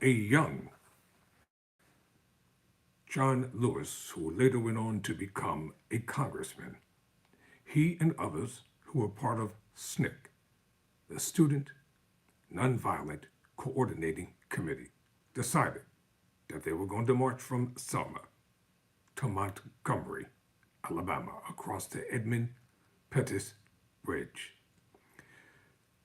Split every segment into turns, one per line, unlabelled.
a young John Lewis, who later went on to become a congressman. He and others who were part of SNCC, the Student Nonviolent Coordinating Committee, decided that they were going to march from Selma to Montgomery, Alabama, across the Edmund Pettus Bridge.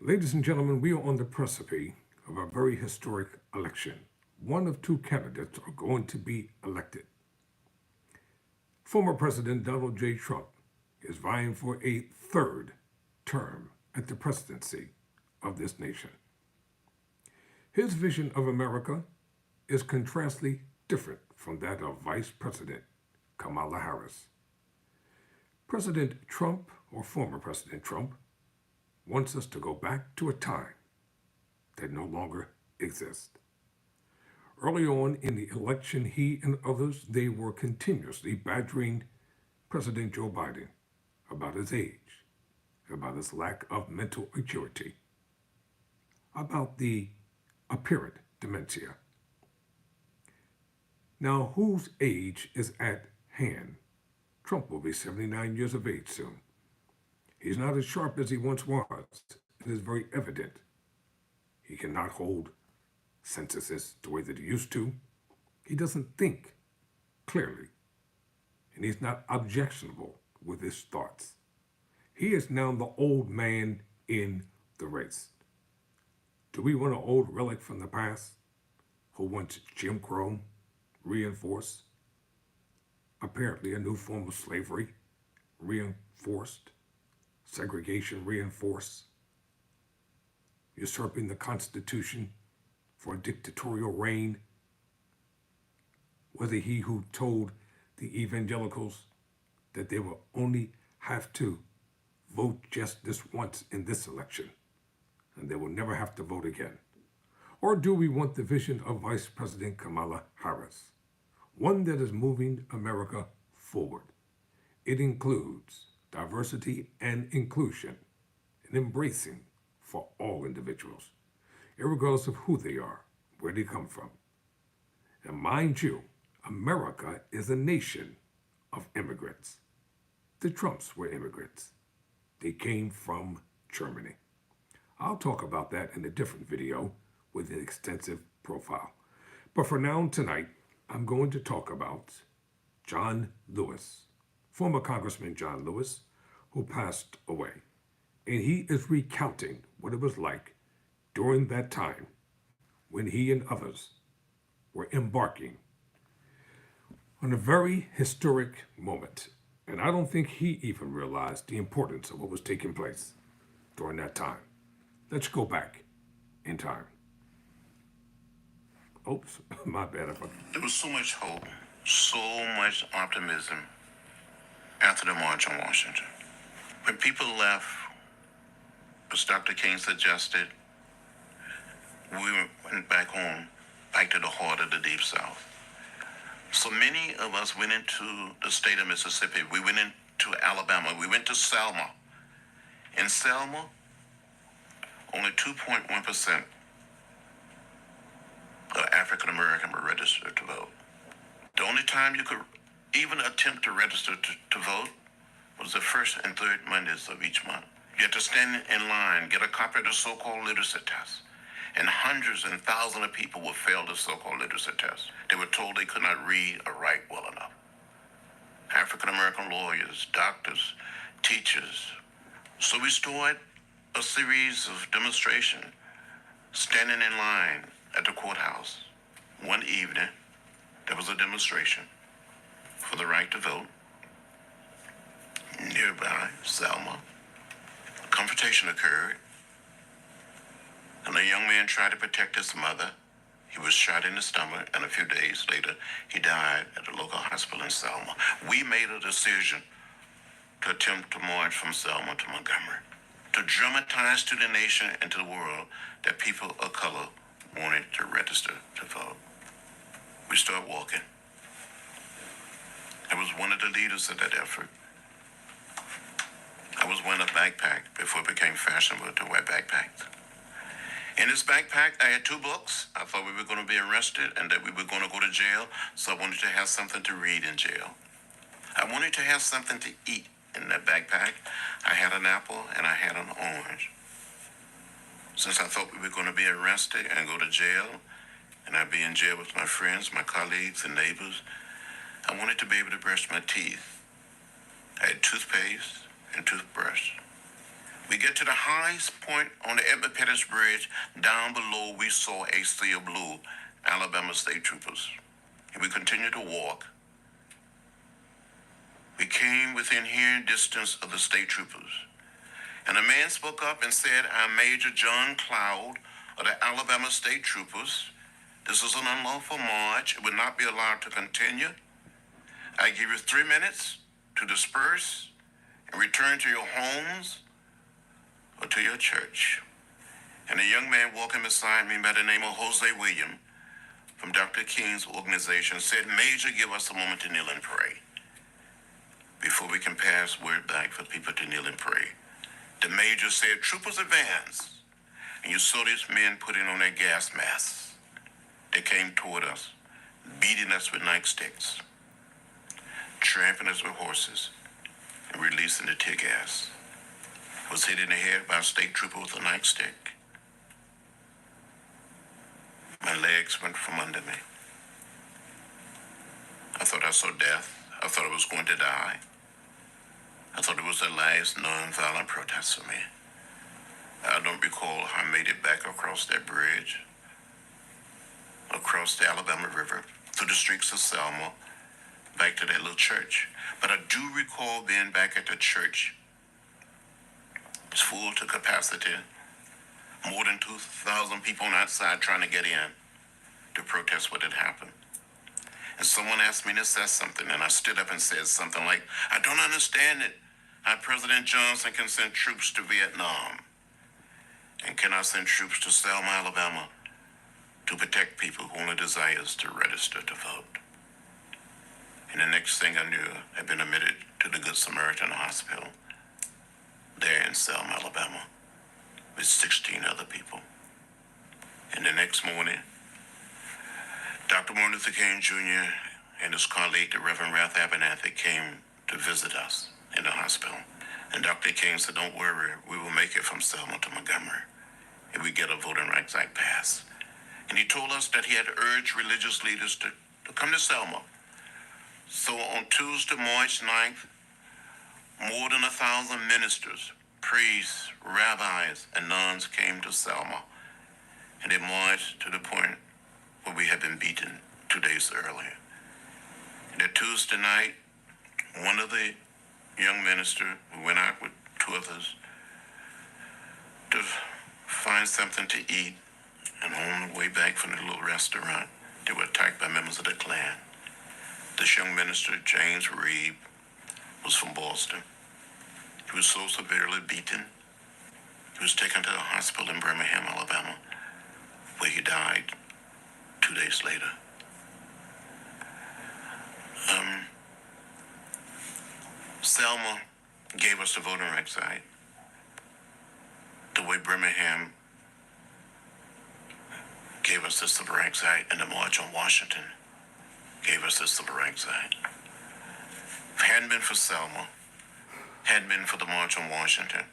Ladies and gentlemen, we are on the precipice of a very historic election. One of two candidates are going to be elected. Former President Donald J. Trump is vying for a third term at the presidency of this nation. His vision of America is contrastly different from that of Vice President Kamala Harris. President Trump, or former President Trump, wants us to go back to a time that no longer exists. Early on in the election, he and others, they were continuously badgering President Joe Biden about his age, about his lack of mental acuity, about the apparent dementia. Now, whose age is at hand? Trump will be 79 years of age soon. He's not as sharp as he once was. It is very evident. He cannot hold sentences the way that he used to. He doesn't think clearly, and he's not objectionable with his thoughts. He is now the old man in the race. Do we want an old relic from the past who wants Jim Crow reinforced? Apparently a new form of slavery reinforced, segregation reinforced, usurping the Constitution for a dictatorial reign. Was it he who told the evangelicals that they will only have to vote just this once in this election, and they will never have to vote again? Or do we want the vision of Vice President Kamala Harris, one that is moving America forward? It includes diversity and inclusion, and embracing for all individuals, regardless of who they are, where they come from. And mind you, America is a nation of immigrants. The Trumps were immigrants. They came from Germany. I'll talk about that in a different video with an extensive profile. But for now, tonight, I'm going to talk about John Lewis, former Congressman John Lewis, who passed away. And he is recounting what it was like during that time when he and others were embarking on a very historic moment. And I don't think he even realized the importance of what was taking place during that time. Let's go back in time. Oops, my bad.
There was so much hope, so much optimism after the March on Washington. When people left, as Dr. King suggested, we went back home, back to the heart of the Deep South. So many of us went into the state of Mississippi. We went into Alabama. We went to Selma. In Selma, only 2.1% of African American were registered to vote. The only time you could even attempt to register to vote was the first and third Mondays of each month. You had to stand in line, get a copy of the so-called literacy test. And hundreds and thousands of people would fail the so-called literacy test. They were told they could not read or write well enough. African American lawyers, doctors, teachers. So we started a series of demonstrations, standing in line at the courthouse. One evening, there was a demonstration for the right to vote. Nearby, Selma, a confrontation occurred, and a young man tried to protect his mother. He was shot in the stomach, and a few days later, he died at a local hospital in Selma. We made a decision to attempt to march from Selma to Montgomery, to dramatize to the nation and to the world that people of color wanted to register to vote. We started walking. I was one of the leaders of that effort. I was wearing a backpack before it became fashionable to wear backpacks. In his backpack, I had 2 books. I thought we were going to be arrested and that we were going to go to jail, so I wanted to have something to read in jail. I wanted to have something to eat in that backpack. I had an apple and I had an orange. Since I thought we were going to be arrested and go to jail, and I'd be in jail with my friends, my colleagues, and neighbors, I wanted to be able to brush my teeth. I had toothpaste and toothbrush. We get to the highest point on the Edmund Pettus Bridge. Down below, we saw a sea of blue, Alabama State Troopers. And we continued to walk. We came within hearing distance of the state troopers. And a man spoke up and said, "I'm Major John Cloud of the Alabama State Troopers. This is an unlawful march. It would not be allowed to continue. I give you 3 minutes to disperse and return to your homes or to your church." And a young man walking beside me by the name of Jose William from Dr. King's organization said, "Major, give us a moment to kneel and pray before we can pass word back for people to kneel and pray." The major said, "Troopers advance." And you saw these men putting on their gas masks. They came toward us, beating us with nightsticks, tramping us with horses, and releasing the tear gas. I was hit in the head by a state trooper with a nightstick. My legs went from under me. I thought I saw death. I thought I was going to die. I thought it was the last nonviolent protest for me. I don't recall how I made it back across that bridge, across the Alabama River, through the streets of Selma, back to that little church. But I do recall being back at the church. It's full to capacity. More than 2,000 people outside trying to get in to protest what had happened. And someone asked me to say something, and I stood up and said something like, "I don't understand it. How President Johnson can send troops to Vietnam and cannot send troops to Selma, Alabama to protect people who only desires to register to vote." And the next thing I knew, I'd been admitted to the Good Samaritan Hospital there in Selma, Alabama, with 16 other people. And the next morning, Dr. Martin Luther King Jr. and his colleague, the Reverend Ralph Abernathy, came to visit us in the hospital. And Dr. King said, "Don't worry, we will make it from Selma to Montgomery if we get a Voting Rights Act passed." And he told us that he had urged religious leaders to come to Selma. So on Tuesday, March 9th, more than 1,000 ministers, priests, rabbis, and nuns came to Selma. And they marched to the point where we had been beaten 2 days earlier. And that Tuesday night, one of the young ministers went out with 2 others to find something to eat. And on the way back from the little restaurant, they were attacked by members of the Klan. This young minister, James Reeb, was from Boston. He was so severely beaten, he was taken to the hospital in Birmingham, Alabama, where he died 2 days later. Selma gave us the Voting Rights Act the way Birmingham gave us the Civil Rights Act, and the March on Washington gave us the Civil Rights Act. If it hadn't been for Selma, hadn't been for the March on Washington,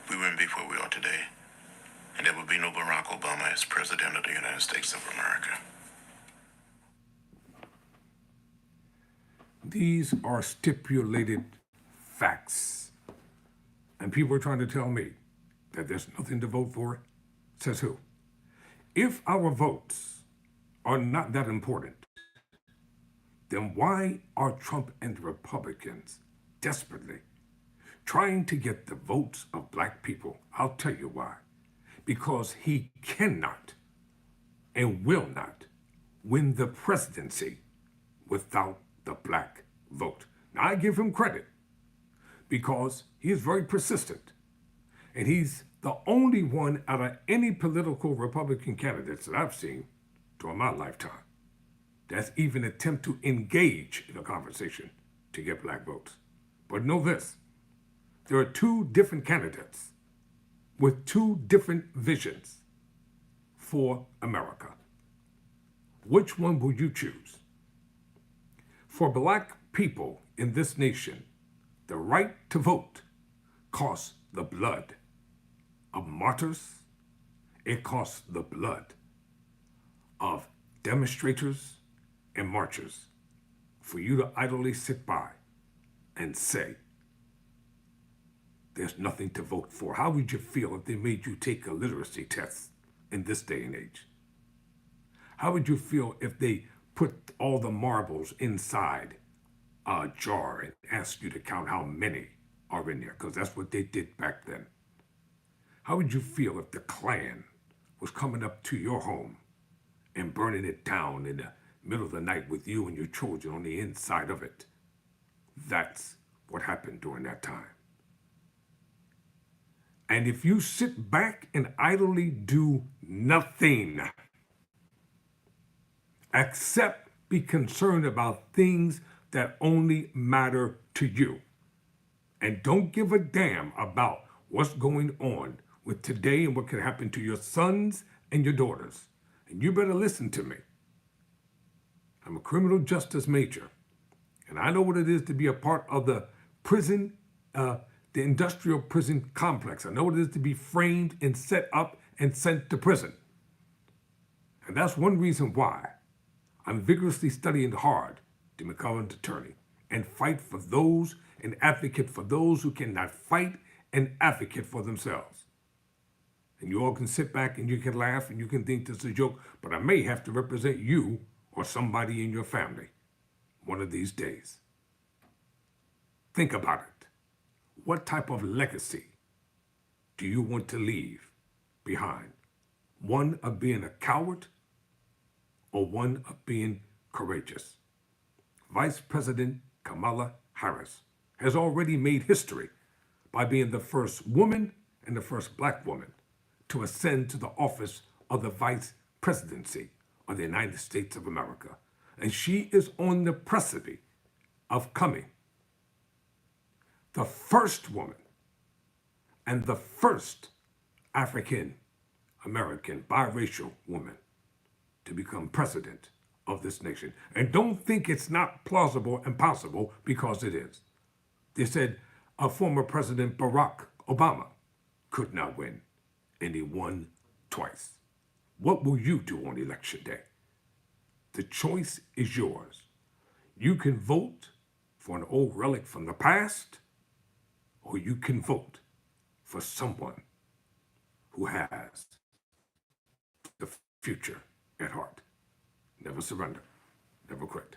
we wouldn't be where we are today. And there would be no Barack Obama as President of the United States of America.
These are stipulated facts. And people are trying to tell me that there's nothing to vote for. Says who? If our votes are not that important, then why are Trump and the Republicans desperately trying to get the votes of black people? I'll tell you why. Because he cannot and will not win the presidency without the black vote. Now, I give him credit because he is very persistent, and he's the only one out of any political Republican candidates that I've seen during my lifetime that's even attempt to engage in a conversation to get black votes. But know this, there are 2 different candidates with two different visions for America. Which one will you choose? For black people in this nation, the right to vote costs the blood of martyrs. It costs the blood of demonstrators and marchers for you to idly sit by and say, there's nothing to vote for. How would you feel if they made you take a literacy test in this day and age? How would you feel if they put all the marbles inside a jar and asked you to count how many are in there? Because that's what they did back then. How would you feel if the Klan was coming up to your home and burning it down in the middle of the night with you and your children on the inside of it? That's what happened during that time. And if you sit back and idly do nothing, except be concerned about things that only matter to you, and don't give a damn about what's going on with today and what could happen to your sons and your daughters, and you better listen to me. I'm a criminal justice major, and I know what it is to be a part of the prison, the industrial prison complex. I know what it is to be framed and set up and sent to prison. And that's one reason why I'm vigorously studying hard to become an attorney and fight for those and advocate for those who cannot fight and advocate for themselves. And you all can sit back and you can laugh and you can think this is a joke, but I may have to represent you or somebody in your family one of these days. Think about it. What type of legacy do you want to leave behind? One of being a coward or one of being courageous? Vice President Kamala Harris has already made history by being the first woman and the first black woman to ascend to the office of the vice presidency of the United States of America. And she is on the precipice of coming the first woman and the first African American biracial woman to become president of this nation. And don't think it's not plausible and possible, because it is. They said a former President Barack Obama could not win, and he won twice. What will you do on election day? The choice is yours. You can vote for an old relic from the past, or you can vote for someone who has the future at heart. Never surrender, never quit.